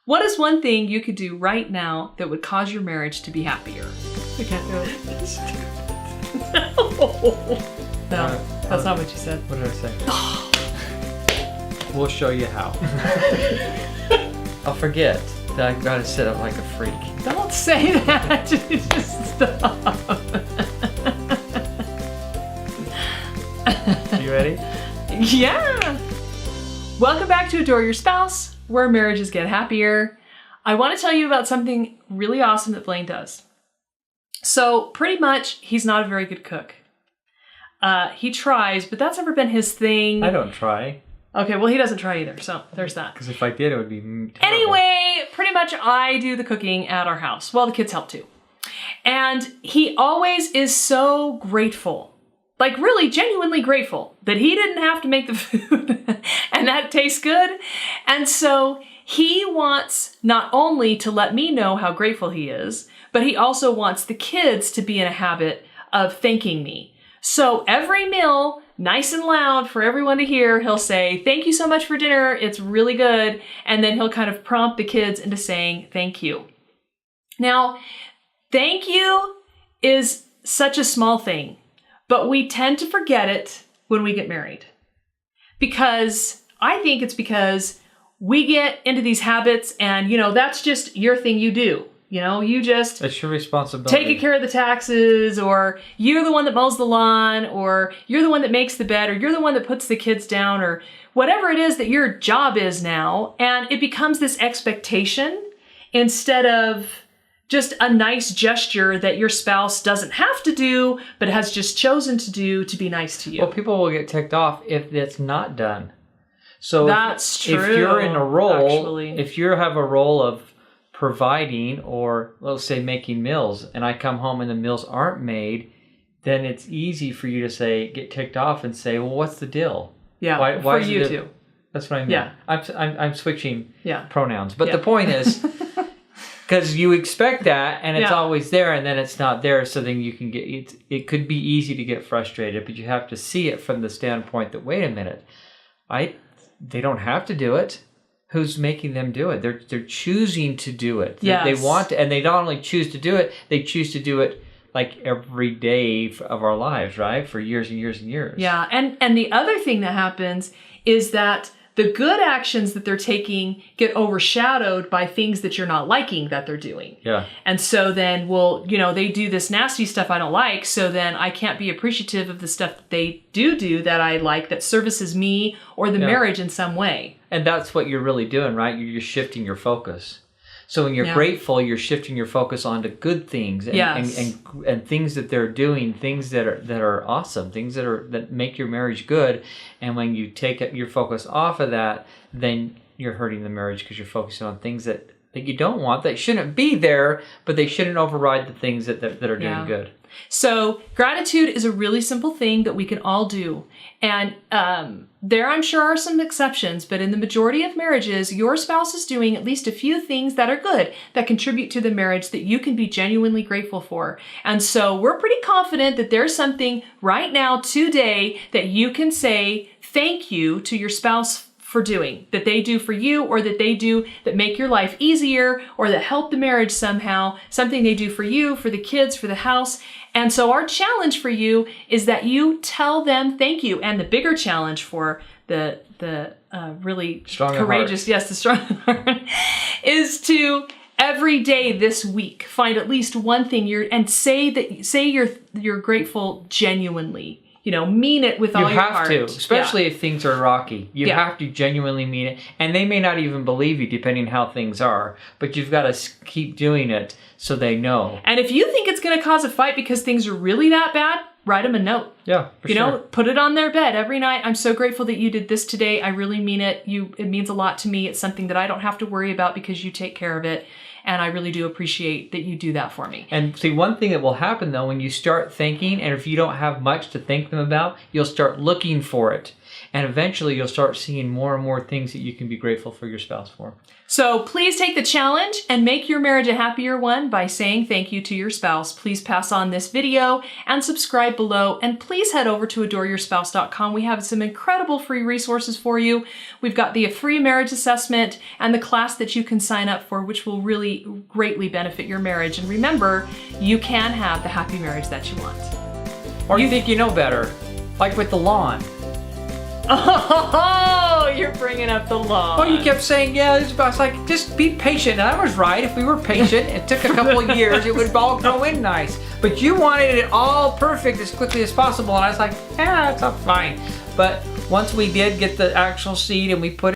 What is one thing you could do right now that would cause your marriage to be happier? I can't do it. No, that's not what you said. What did I say? We'll show you how. I'll forget that I gotta sit up like a freak. Don't say that. Just stop. You ready? Yeah. Welcome back to Adore Your Spouse, where marriages get happier. I want to tell you about something really awesome that Blaine does. So pretty much, he's not a very good cook. He tries, but that's never been his thing. I don't try. Okay, well, he doesn't try either, so there's that. Because if I did, it would be terrible. Anyway, pretty much I do the cooking at our house. Well, the kids help too. And he always is so grateful, like really genuinely grateful that he didn't have to make the food and that it tastes good. And so he wants not only to let me know how grateful he is, but he also wants the kids to be in a habit of thanking me. So every meal, nice and loud for everyone to hear, he'll say, "Thank you so much for dinner. It's really good." And then he'll kind of prompt the kids into saying, "Thank you." Now, thank you is such a small thing, but we tend to forget it when we get married. Because I think it's because we get into these habits and, that's just your thing you do. You just... It's your responsibility. Taking care of the taxes, or you're the one that mows the lawn, or you're the one that makes the bed, or you're the one that puts the kids down, or whatever it is that your job is now. And it becomes this expectation instead of just a nice gesture that your spouse doesn't have to do, but has just chosen to do to be nice to you. Well, people will get ticked off if it's not done. So That's true. If you're in a role, actually. if you have a role of providing, or let's say making meals, and I come home and the meals aren't made, then it's easy for you to get ticked off and say, "Well, what's the deal?" Yeah, why for is you it too. That's what I mean. Yeah. I'm switching Yeah. pronouns, but Yeah. the point is, because you expect that, and it's Yeah. always there, and then it's not there, so then you can get it could be easy to get frustrated, but you have to see it from the standpoint that, wait a minute, they don't have to do it. Who's making them do it? They're choosing to do it. Yes. They want to, and they not only choose to do it, they choose to do it like every day of our lives, right? For years and years and years. Yeah, and the other thing that happens is that the good actions that they're taking get overshadowed by things that you're not liking that they're doing. Yeah. And so then, they do this nasty stuff I don't like, so then I can't be appreciative of the stuff that they do that I like, that services me or the marriage in some way. And that's what you're really doing, right? You're just shifting your focus. So when you're grateful, you're shifting your focus onto good things and things that they're doing, things that are awesome, things that make your marriage good. And when you take your focus off of that, then you're hurting the marriage because you're focusing on things that you don't want, that shouldn't be there, but they shouldn't override the things that are doing good. So gratitude is a really simple thing that we can all do. And there, I'm sure, are some exceptions, but in the majority of marriages, your spouse is doing at least a few things that are good, that contribute to the marriage, that you can be genuinely grateful for. And so we're pretty confident that there's something right now, today, that you can say thank you to your spouse for doing, that they do for you, or that they do that make your life easier, or that help the marriage somehow, something they do for you, for the kids, for the house. And so our challenge for you is that you tell them thank you. And the bigger challenge for the really strong courageous, the strong heart, is to every day this week find at least one thing say you're grateful genuinely. Mean it with all your heart. You have to, especially if things are rocky. You have to genuinely mean it. And they may not even believe you, depending how things are. But you've got to keep doing it so they know. And if you think it's going to cause a fight because things are really that bad, write them a note. Yeah, for sure. Put it on their bed every night. "I'm so grateful that you did this today. I really mean it. It means a lot to me. It's something that I don't have to worry about because you take care of it. And I really do appreciate that you do that for me." And see, one thing that will happen, though, when you start thinking, and if you don't have much to thank them about, you'll start looking for it. And eventually you'll start seeing more and more things that you can be grateful for your spouse for. So please take the challenge and make your marriage a happier one by saying thank you to your spouse. Please pass on this video and subscribe below. And please head over to adoreyourspouse.com. We have some incredible free resources for you. We've got the free marriage assessment and the class that you can sign up for, which will really greatly benefit your marriage. And remember, you can have the happy marriage that you want. Or you think you know better, like with the lawn. Oh, you're bringing up the lawn. Well, you kept saying, yeah, it's like, just be patient. And I was right. If we were patient, it took a couple of years, it would all grow in nice. But you wanted it all perfect as quickly as possible. And I was like, yeah, it's all fine. But once we did get the actual seed and we put